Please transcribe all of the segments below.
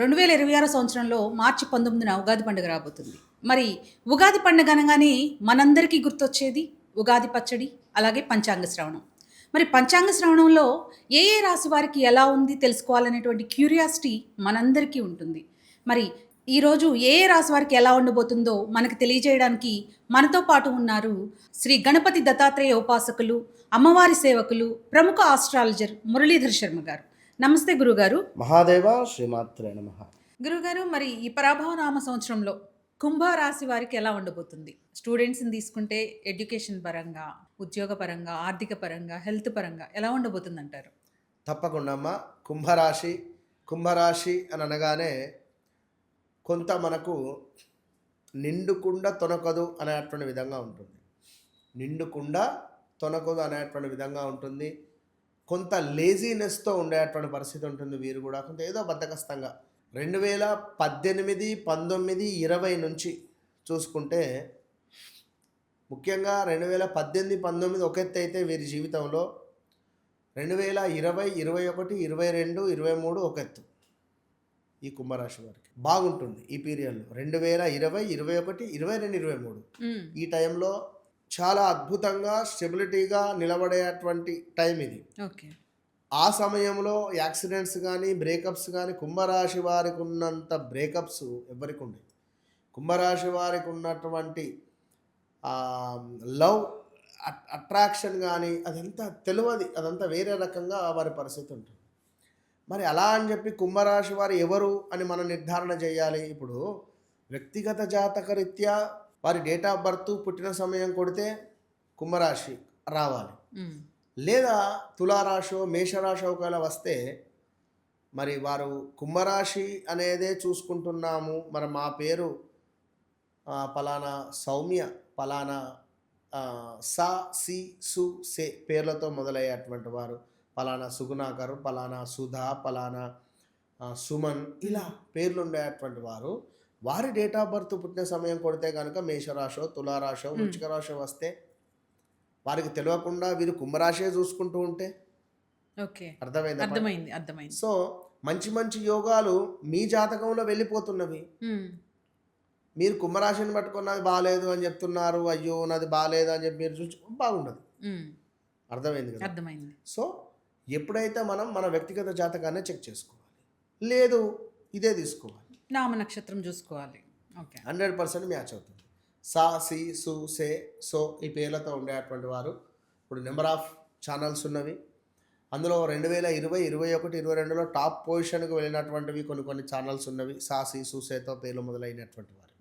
2026 సంవత్సరంలో మార్చి 19న ఉగాది పండుగ రాబోతుంది. మరి ఉగాది పండుగ అనగానే మనందరికీ గుర్తొచ్చేది ఉగాది పచ్చడి, అలాగే పంచాంగ శ్రవణం. మరి పంచాంగ శ్రవణంలో ఏ ఏ రాశి వారికి ఎలా ఉంది తెలుసుకోవాలనేటువంటి క్యూరియాసిటీ మనందరికీ ఉంటుంది. మరి ఈరోజు ఏ ఏ రాశి వారికి ఎలా ఉండబోతుందో మనకు తెలియజేయడానికి మనతో పాటు ఉన్నారు శ్రీ గణపతి దత్తాత్రేయ ఉపాసకులు, అమ్మవారి సేవకులు, ప్రముఖ ఆస్ట్రాలజర్ మురళీధర్ శర్మ గారు. నమస్తే గురుగారు. మహాదేవ శ్రీమాత్రే నమః. గురుగారు, మరి ఈ పరాభవ నామ సంవత్సరంలో కుంభరాశి వారికి ఎలా ఉండబోతుంది? స్టూడెంట్స్ని తీసుకుంటే ఎడ్యుకేషన్ పరంగా, ఉద్యోగ పరంగా, ఆర్థిక పరంగా, హెల్త్ పరంగా ఎలా ఉండబోతుంది అంటారు? తప్పకుండా అమ్మ. కుంభరాశి అని అనగానే కొంత మనకు నిండుకుండ తొనకదు అనేటువంటి విధంగా ఉంటుంది. నిండుకుండ తొనకదు అనేటువంటి విధంగా ఉంటుంది. కొంత లేజీనెస్తో ఉండేటువంటి పరిస్థితి ఉంటుంది. వీరు కూడా కొంత ఏదో బద్ధకస్తంగా 2018, 19, 20 నుంచి చూసుకుంటే, ముఖ్యంగా 2018, 19 ఒక ఎత్తు అయితే వీరి జీవితంలో 2020, 21, 22, 23 ఒక ఎత్తు. ఈ కుంభరాశి వారికి బాగుంటుంది ఈ పీరియడ్లో. 2020, 21, 22, 23 ఈ టైంలో చాలా అద్భుతంగా స్టెబిలిటీగా నిలబడేటువంటి టైం ఇది. ఓకే. ఆ సమయంలో యాక్సిడెంట్స్ కానీ, బ్రేకప్స్ కానీ కుంభరాశి వారికి ఉన్నంత బ్రేకప్స్ ఎవరికి ఉండవు. కుంభరాశి వారికి ఉన్నటువంటి లవ్ అట్రాక్షన్ కానీ అదంతా తెలియదు, అదంతా వేరే రకంగా వారి పరిస్థితి ఉంటుంది. మరి అలా అని చెప్పి కుంభరాశి వారు ఎవరు అని మనం నిర్ధారణ చేయాలి. ఇప్పుడు వ్యక్తిగత జాతక రీత్యా వారి డేట్ ఆఫ్ బర్త్, పుట్టిన సమయం కొడితే కుంభరాశి రావాలి. లేదా తులారాశో, మేషరాశో ఒకవేళ వస్తే మరి వారు కుంభరాశి అనేదే చూసుకుంటున్నాము, మరి మా పేరు పలానా సౌమ్య, పలానా సా, సి, సు, సే పేర్లతో మొదలయ్యేటువంటి వారు, పలానా సుగుణాకర్, పలానా సుధా, పలానా సుమన్, ఇలా పేర్లు ఉండేటువంటి వారు వారి డేట్ ఆఫ్ బర్త్, పుట్టిన సమయం కొడితే కనుక మేషరాశో, తులారాశో, వృశ్చిక రాశో వస్తే వారికి తెలియకుండా వీరు కుంభరాశే చూసుకుంటూ ఉంటే అర్థమైంది. సో మంచి మంచి యోగాలు మీ జాతకంలో వెళ్ళిపోతున్నవి. మీరు కుంభరాశిని పట్టుకుని నాది బాగాలేదు అని చెప్తున్నారు, అయ్యో నాది బాగాలేదు అని చెప్పి మీరు చూసి బాగుండదు. అర్థమైంది కదా? అర్థమైంది. సో ఎప్పుడైతే మనం మన వ్యక్తిగత జాతకాన్ని చెక్ చేసుకోవాలి, లేదు ఇదే తీసుకోవాలి, నామ నక్షత్రం చూసుకోవాలి. ఓకే, 100% మ్యాచ్ అవుతుంది. సా, సి, సు, సే, సో ఈ పేర్లతో ఉండేటువంటి వారు ఇప్పుడు నెంబర్ ఆఫ్ ఛానల్స్ ఉన్నవి. అందులో 2020, 21, 22లో టాప్ పొజిషన్కి వెళ్ళినటువంటివి కొన్ని ఛానల్స్ ఉన్నవి. సా, సి, సు, సేతో పేర్లు మొదలైనటువంటి వారు.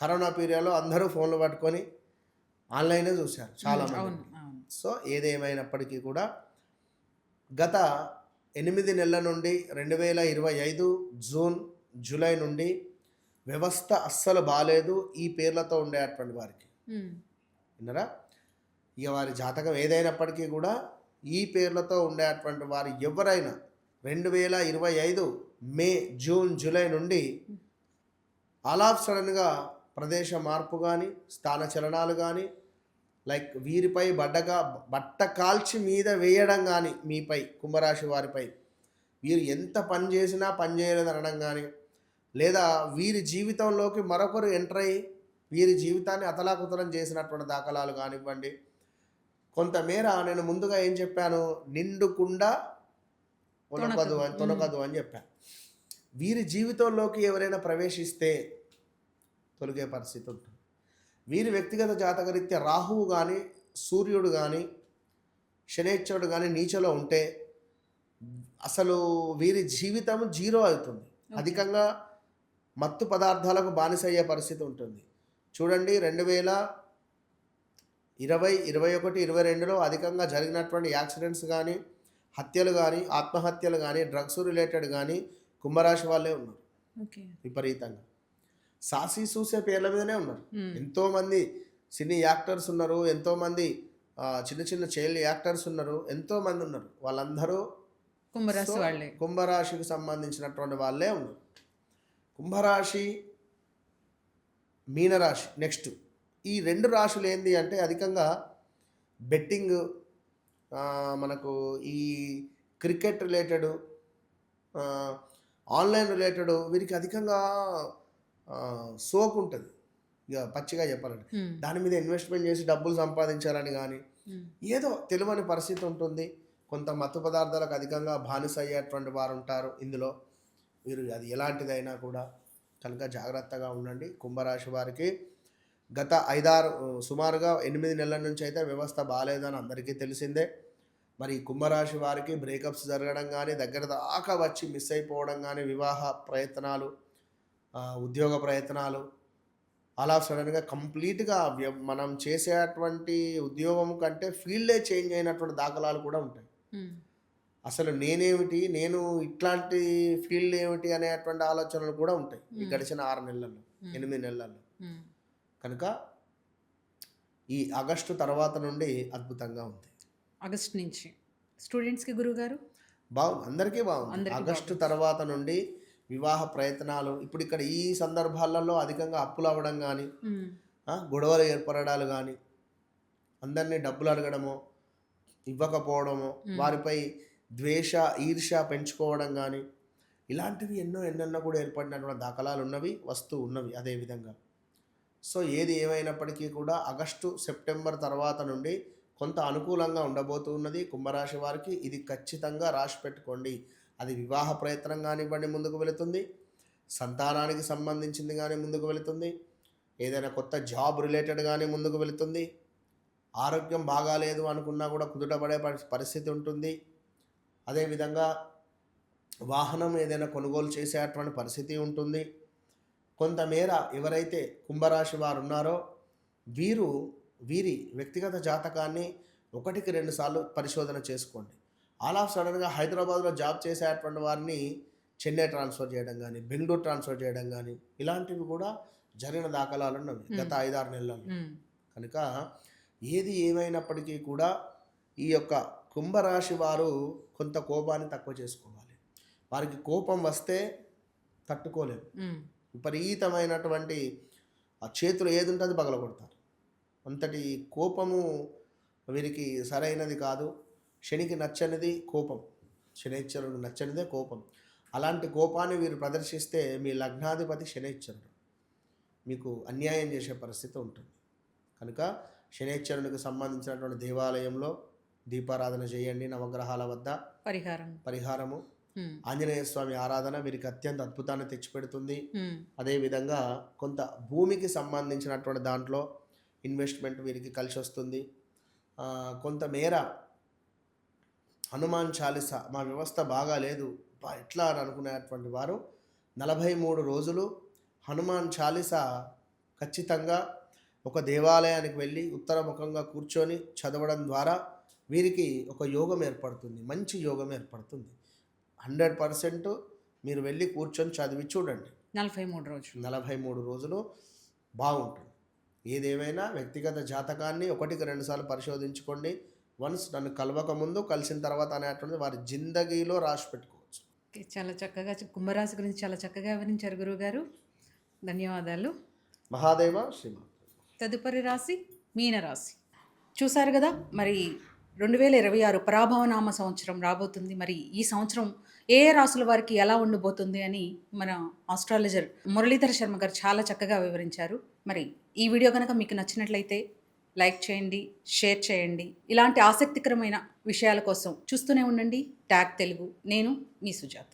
కరోనా పీరియడ్లో అందరూ ఫోన్లు పట్టుకొని ఆన్లైనే చూశారు చాలామంది. సో ఏదేమైనప్పటికీ కూడా గత 8 నెలల నుండి 2025 జూన్, జూలై నుండి వ్యవస్థ అస్సలు బాగాలేదు ఈ పేర్లతో ఉండేటువంటి వారికి. విన్నారా? ఇక వారి జాతకం ఏదైనప్పటికీ కూడా ఈ పేర్లతో ఉండేటువంటి వారు ఎవరైనా 2025 మే, జూన్, జూలై నుండి ఆల్ ఆఫ్ సడన్గా ప్రదేశ మార్పు కానీ, స్థాన చలనాలు కానీ, లైక్ వీరిపై బట్ట కాల్చి మీద వేయడం కానీ, మీపై కుంభరాశి వారిపై వీరు ఎంత పని చేసినా పని చేయలేదు అనడం కానీ, లేదా వీరి జీవితంలోకి మరొకరు ఎంటర్ అయ్యి వీరి జీవితాన్ని అతలాకుతలం చేసినటువంటి దాఖలాలు కానివ్వండి. కొంతమేర నేను ముందుగా ఏం చెప్పాను, నిండుకుండా తొనకదు అని చెప్పాను. వీరి జీవితంలోకి ఎవరైనా ప్రవేశిస్తే తొలగే పరిస్థితి ఉంటుంది. వీరి వ్యక్తిగత జాతకరీత్యా రాహువు కానీ, సూర్యుడు కానీ, శనేశ్వరుడు కానీ నీచలో ఉంటే అసలు వీరి జీవితం జీరో అవుతుంది. అధికంగా మత్తు పదార్థాలకు బానిస అయ్యే పరిస్థితి ఉంటుంది. చూడండి, 2020, 21, 22లో అధికంగా జరిగినటువంటి యాక్సిడెంట్స్ కానీ, హత్యలు కానీ, ఆత్మహత్యలు కానీ, డ్రగ్స్ రిలేటెడ్ కానీ కుంభరాశి వాళ్ళే ఉన్నారు విపరీతంగా. సాసి చూసే పేర్ల మీదనే ఉన్నారు. ఎంతోమంది సినీ యాక్టర్స్ ఉన్నారు, ఎంతోమంది చిన్న చిన్న చైల్డ్ యాక్టర్స్ ఉన్నారు, ఎంతోమంది ఉన్నారు. వాళ్ళందరూ కుంభరాశికి సంబంధించినటువంటి వాళ్ళే ఉన్నారు. కుంభరాశి, మీనరాశి నెక్స్ట్. ఈ 2 రాశులు ఏంది అంటే అధికంగా బెట్టింగ్, మనకు ఈ క్రికెట్ రిలేటెడ్, ఆన్లైన్ రిలేటెడ్ వీరికి అధికంగా సోకు ఉంటుంది. ఇక పచ్చిగా చెప్పాలంటే దాని మీద ఇన్వెస్ట్మెంట్ చేసి డబ్బులు సంపాదించాలని కానీ ఏదో తెలియని పరిస్థితి ఉంటుంది. కొంత మత్తు పదార్థాలకు అధికంగా బానిస అయ్యేటువంటి వారు ఉంటారు ఇందులో. వీరు అది ఎలాంటిదైనా కూడా కనుక జాగ్రత్తగా ఉండండి. కుంభరాశి వారికి గత 5-6 సుమారుగా 8 నెలల నుంచి అయితే వ్యవస్థ బాగాలేదని అందరికీ తెలిసిందే. మరి కుంభరాశి వారికి బ్రేకప్స్ జరగడం కానీ, దగ్గర దాకా వచ్చి మిస్ అయిపోవడం కానీ, వివాహ ప్రయత్నాలు, ఉద్యోగ ప్రయత్నాలు అలా సడన్గా కంప్లీట్గా మనం చేసేటువంటి ఉద్యోగం కంటే ఫీల్డే చేంజ్ అయినటువంటి దాఖలాలు కూడా ఉంటాయి. అసలు నేనేమిటి, నేను ఇట్లాంటి ఫీల్డ్ ఏమిటి అనేటువంటి ఆలోచనలు కూడా ఉంటాయి ఈ గడిచిన 6 నెలల్లో 8 నెలల్లో. కనుక ఈ ఆగస్టు తర్వాత నుండి అద్భుతంగా ఉంది. ఆగస్ట్ నుంచి స్టూడెంట్స్కి గురువుగారు బాగుంది, అందరికీ బాగుంది. ఆగస్టు తర్వాత నుండి వివాహ ప్రయత్నాలు, ఇప్పుడు ఇక్కడ ఈ సందర్భాలలో అధికంగా అప్పులు అవ్వడం కానీ, గొడవలు ఏర్పడడాలు కానీ, అందరినీ డబ్బులు అడగడము, ఇవ్వకపోవడము, వారిపై ద్వేష ఈర్ష్య పెంచుకోవడం కానీ, ఇలాంటివి ఎన్నెన్నో కూడా ఏర్పడినటువంటి దాఖలాలు ఉన్నవి, వస్తూ ఉన్నవి అదేవిధంగా. సో ఏది ఏమైనప్పటికీ కూడా ఆగస్టు సెప్టెంబర్ తర్వాత నుండి కొంత అనుకూలంగా ఉండబోతున్నది కుంభరాశి వారికి. ఇది ఖచ్చితంగా రాసి పెట్టుకోండి. అది వివాహ ప్రయత్నం కానివ్వండి ముందుకు వెళుతుంది, సంతానానికి సంబంధించింది కానీ ముందుకు వెళుతుంది, ఏదైనా కొత్త జాబ్ రిలేటెడ్ కానీ ముందుకు వెళుతుంది, ఆరోగ్యం బాగాలేదు అనుకున్నా కూడా కుదుటపడే పరిస్థితి ఉంటుంది. అదేవిధంగా వాహనం ఏదైనా కొనుగోలు చేసేటువంటి పరిస్థితి ఉంటుంది. కొంతమేర ఎవరైతే కుంభరాశి వారు ఉన్నారో వీరి వ్యక్తిగత జాతకాన్ని 1-2 సార్లు పరిశోధన చేసుకోండి. ఆల్ ఆఫ్ సడన్గా హైదరాబాద్లో జాబ్ చేసేటువంటి వారిని చెన్నై ట్రాన్స్ఫర్ చేయడం కానీ, బెంగళూరు ట్రాన్స్ఫర్ చేయడం కానీ, ఇలాంటివి కూడా జరిగిన దాఖలాలు ఉన్నవి గత 5-6 నెలల్లో. కనుక ఏది ఏమైనప్పటికీ కూడా ఈ యొక్క కుంభరాశి వారు కొంత కోపాన్ని తక్కువ చేసుకోవాలి. వారికి కోపం వస్తే తట్టుకోలేరు. విపరీతమైనటువంటి ఆ చేతులు ఏది ఉంటుంది పగలగొడతారు. అంతటి కోపము వీరికి సరైనది కాదు. శనికి నచ్చనిది కోపం, శనైశ్వరుడు నచ్చనిదే కోపం. అలాంటి కోపాన్ని వీరు ప్రదర్శిస్తే మీ లగ్నాధిపతి శనైశ్వరుడు మీకు అన్యాయం చేసే పరిస్థితి ఉంటుంది. కనుక శనైశ్వరునికి సంబంధించినటువంటి దేవాలయంలో దీపారాధన చేయండి. నవగ్రహాల వద్ద పరిహారము, ఆంజనేయ స్వామి ఆరాధన వీరికి అత్యంత అద్భుతాన్ని తెచ్చిపెడుతుంది. అదేవిధంగా కొంత భూమికి సంబంధించినటువంటి దాంట్లో ఇన్వెస్ట్మెంట్ వీరికి కలిసి వస్తుంది. కొంతమేర హనుమాన్ చాలీసా, మా వ్యవస్థ బాగాలేదు ఎట్లా అని అనుకునేటువంటి వారు 43 రోజులు హనుమాన్ చాలీసా ఖచ్చితంగా ఒక దేవాలయానికి వెళ్ళి ఉత్తరముఖంగా కూర్చొని చదవడం ద్వారా వీరికి ఒక యోగం ఏర్పడుతుంది, మంచి యోగం ఏర్పడుతుంది. 100% మీరు వెళ్ళి కూర్చొని చదివి చూడండి. 43 రోజులు బాగుంటుంది. ఏదేమైనా వ్యక్తిగత జాతకాన్ని 1-2 సార్లు పరిశోధించుకోండి. వన్స్ నన్ను కలవక ముందు కలిసిన తర్వాత అనేటువంటిది వారి జిందగీలో రాసి పెట్టుకోవచ్చు. చాలా చక్కగా కుంభరాశి గురించి చాలా చక్కగా వివరించారు గురువుగారు. ధన్యవాదాలు. మహాదేవ శ్రీమాన్. తదుపరి రాశి మీనరాశి. చూశారు కదా, మరి 2026 పరాభవనామ సంవత్సరం రాబోతుంది. మరి ఈ సంవత్సరం ఏ రాసుల వారికి ఎలా ఉండబోతుంది అని మన ఆస్ట్రాలజర్ మురళీధర శర్మ గారు చాలా చక్కగా వివరించారు. మరి ఈ వీడియో కనుక మీకు నచ్చినట్లయితే లైక్ చేయండి, షేర్ చేయండి. ఇలాంటి ఆసక్తికరమైన విషయాల కోసం చూస్తూనే ఉండండి ట్యాగ్ తెలుగు. నేను మీ సుజాత.